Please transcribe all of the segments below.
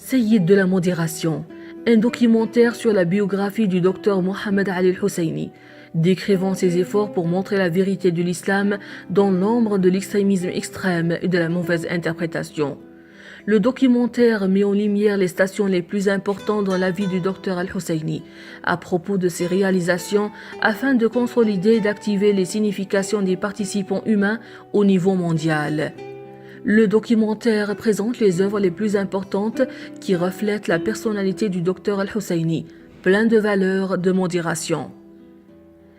Sayyid de la modération, un documentaire sur la biographie du docteur Mohammed Ali al-Husseini, décrivant ses efforts pour montrer la vérité de l'islam dans l'ombre de l'extrémisme extrême et de la mauvaise interprétation. Le documentaire met en lumière les stations les plus importantes dans la vie du docteur al-Husseini à propos de ses réalisations afin de consolider et d'activer les significations des participants humains au niveau mondial. Le documentaire présente les œuvres les plus importantes qui reflètent la personnalité du docteur al-Husseini, plein de valeurs de modération.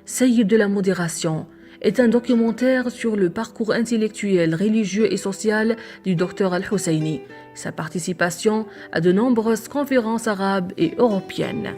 Sayyid de la modération est un documentaire sur le parcours intellectuel, religieux et social du docteur al-Husseini, sa participation à de nombreuses conférences arabes et européennes.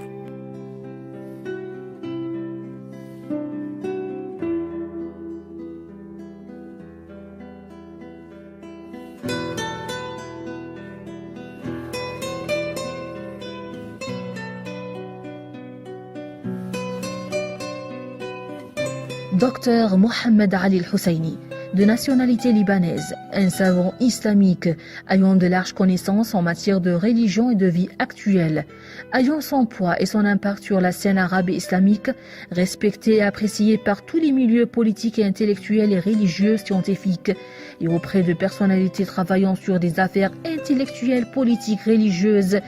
Docteur Mohammed Ali al-Husseini, de nationalité libanaise, un savant islamique ayant de larges connaissances en matière de religion et de vie actuelle, ayant son poids et son impact sur la scène arabe et islamique, respecté et apprécié par tous les milieux politiques et intellectuels et religieux scientifiques, et auprès de personnalités travaillant sur des affaires intellectuelles, politiques, religieuses,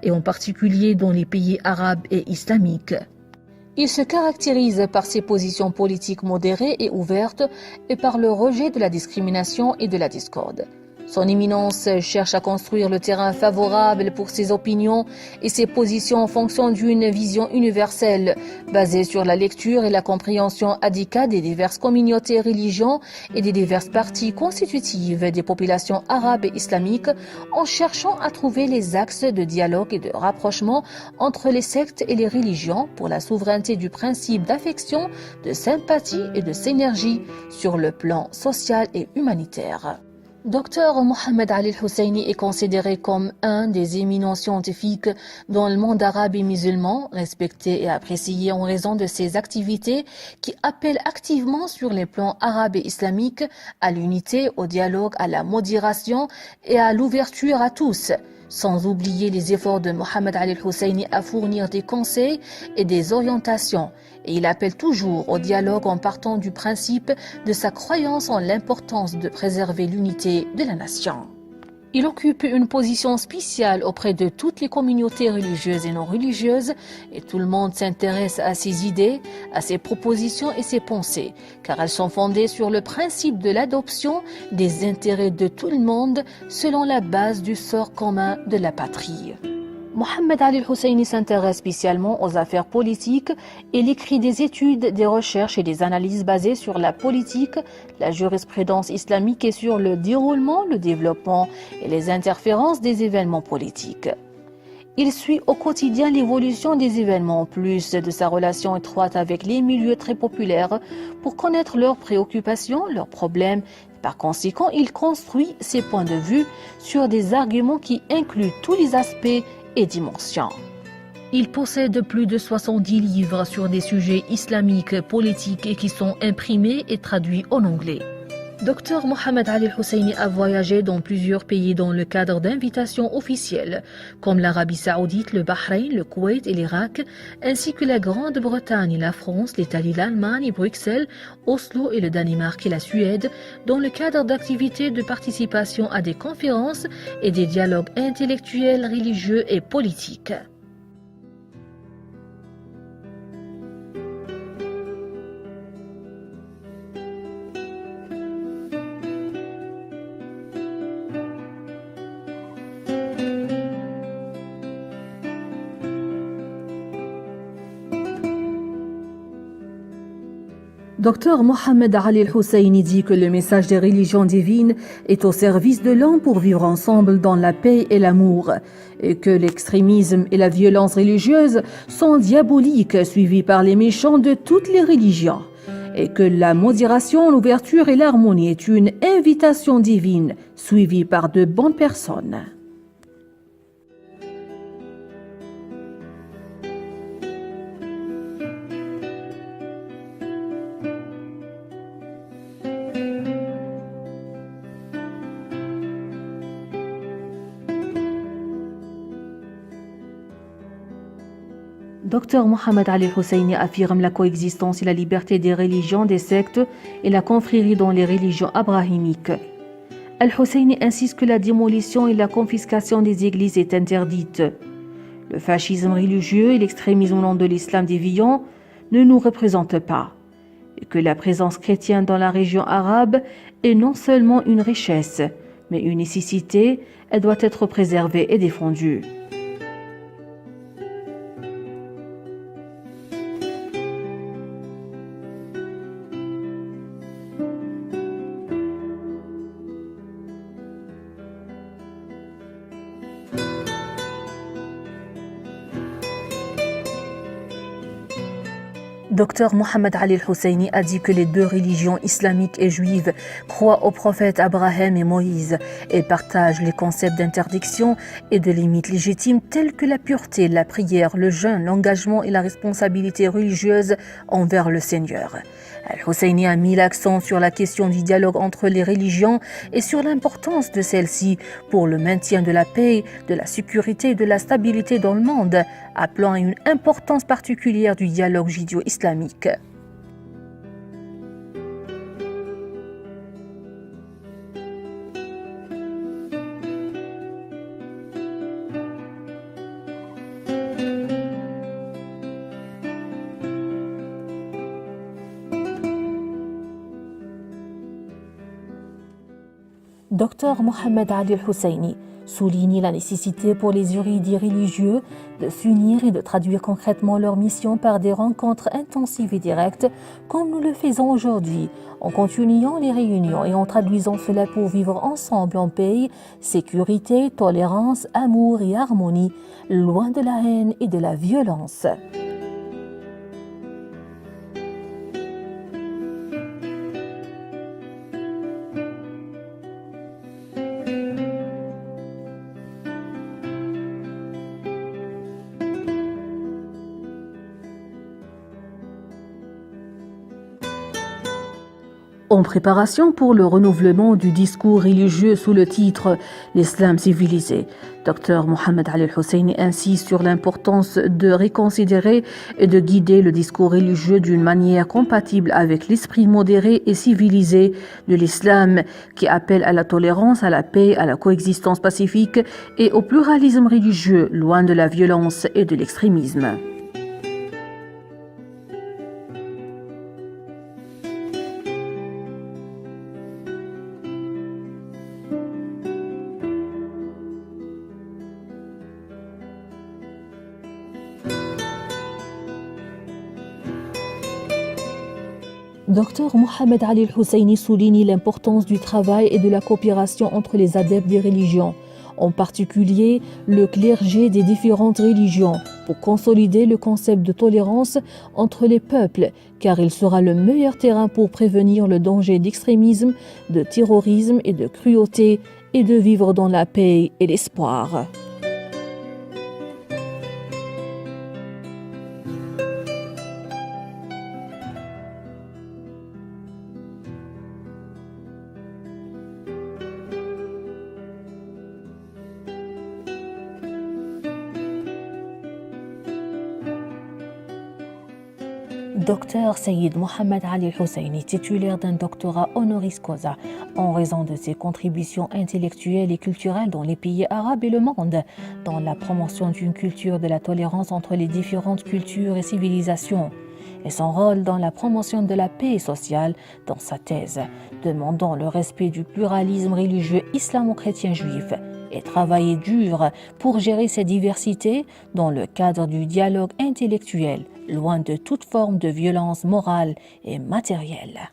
et en particulier dans les pays arabes et islamiques. Il se caractérise par ses positions politiques modérées et ouvertes et par le rejet de la discrimination et de la discorde. Son éminence cherche à construire le terrain favorable pour ses opinions et ses positions en fonction d'une vision universelle, basée sur la lecture et la compréhension adéquate des diverses communautés, religions et des diverses parties constitutives des populations arabes et islamiques, en cherchant à trouver les axes de dialogue et de rapprochement entre les sectes et les religions pour la souveraineté du principe d'affection, de sympathie et de synergie sur le plan social et humanitaire. Docteur Mohammed Ali al-Husseini est considéré comme un des éminents scientifiques dans le monde arabe et musulman, respecté et apprécié en raison de ses activités qui appellent activement sur les plans arabes et islamiques à l'unité, au dialogue, à la modération et à l'ouverture à tous. Sans oublier les efforts de Mohammed Ali al-Husseini à fournir des conseils et des orientations. Et il appelle toujours au dialogue en partant du principe de sa croyance en l'importance de préserver l'unité de la nation. Il occupe une position spéciale auprès de toutes les communautés religieuses et non religieuses et tout le monde s'intéresse à ses idées, à ses propositions et ses pensées, car elles sont fondées sur le principe de l'adoption des intérêts de tout le monde selon la base du sort commun de la patrie. Mohammed Ali al-Husseini s'intéresse spécialement aux affaires politiques et il écrit des études, des recherches et des analyses basées sur la politique, la jurisprudence islamique et sur le déroulement, le développement et les interférences des événements politiques. Il suit au quotidien l'évolution des événements, en plus de sa relation étroite avec les milieux très populaires pour connaître leurs préoccupations, leurs problèmes. Par conséquent, il construit ses points de vue sur des arguments qui incluent tous les aspects et dimensions. Il possède plus de 70 livres sur des sujets islamiques, politiques et qui sont imprimés et traduits en anglais. Dr Mohammed Ali al-Husseini a voyagé dans plusieurs pays dans le cadre d'invitations officielles, comme l'Arabie Saoudite, le Bahreïn, le Koweït et l'Irak, ainsi que la Grande-Bretagne, la France, l'Italie, l'Allemagne, Bruxelles, Oslo et le Danemark et la Suède, dans le cadre d'activités de participation à des conférences et des dialogues intellectuels, religieux et politiques. Dr Mohammed Ali al-Husseini dit que le message des religions divines est au service de l'homme pour vivre ensemble dans la paix et l'amour, et que l'extrémisme et la violence religieuse sont diaboliques suivis par les méchants de toutes les religions, et que la modération, l'ouverture et l'harmonie est une invitation divine suivie par de bonnes personnes. Dr Mohamed Ali Husseini affirme la coexistence et la liberté des religions, des sectes et la confrérie dans les religions abrahamiques. Al-Husseini insiste que la démolition et la confiscation des églises est interdite. Le fascisme religieux et l'extrémisme au nom de l'islam déviant ne nous représentent pas, et que la présence chrétienne dans la région arabe est non seulement une richesse, mais une nécessité. Elle doit être préservée et défendue. Dr Mohamed Ali Husseini a dit que les deux religions islamiques et juives croient aux prophètes Abraham et Moïse et partagent les concepts d'interdiction et de limites légitimes tels que la pureté, la prière, le jeûne, l'engagement et la responsabilité religieuse envers le Seigneur. Al-Husseini a mis l'accent sur la question du dialogue entre les religions et sur l'importance de celle-ci pour le maintien de la paix, de la sécurité et de la stabilité dans le monde, appelant à une importance particulière du dialogue judéo-islamique. Dr Mohamed Ali Husseini souligne la nécessité pour les érudits religieux de s'unir et de traduire concrètement leur mission par des rencontres intensives et directes, comme nous le faisons aujourd'hui, en continuant les réunions et en traduisant cela pour vivre ensemble en paix, sécurité, tolérance, amour et harmonie, loin de la haine et de la violence. En préparation pour le renouvellement du discours religieux sous le titre « L'islam civilisé », Dr Mohamed Ali Husseini insiste sur l'importance de reconsidérer et de guider le discours religieux d'une manière compatible avec l'esprit modéré et civilisé de l'islam qui appelle à la tolérance, à la paix, à la coexistence pacifique et au pluralisme religieux, loin de la violence et de l'extrémisme. Dr Mohamed Ali Husseini souligne l'importance du travail et de la coopération entre les adeptes des religions, en particulier le clergé des différentes religions, pour consolider le concept de tolérance entre les peuples, car il sera le meilleur terrain pour prévenir le danger d'extrémisme, de terrorisme et de cruauté, et de vivre dans la paix et l'espoir. Dr Sayyid Mohamed Ali Husseini, titulaire d'un doctorat honoris causa, en raison de ses contributions intellectuelles et culturelles dans les pays arabes et le monde, dans la promotion d'une culture de la tolérance entre les différentes cultures et civilisations, et son rôle dans la promotion de la paix sociale dans sa thèse, demandant le respect du pluralisme religieux islamo-chrétien juif et travailler dur pour gérer ces diversités dans le cadre du dialogue intellectuel, loin de toute forme de violence morale et matérielle.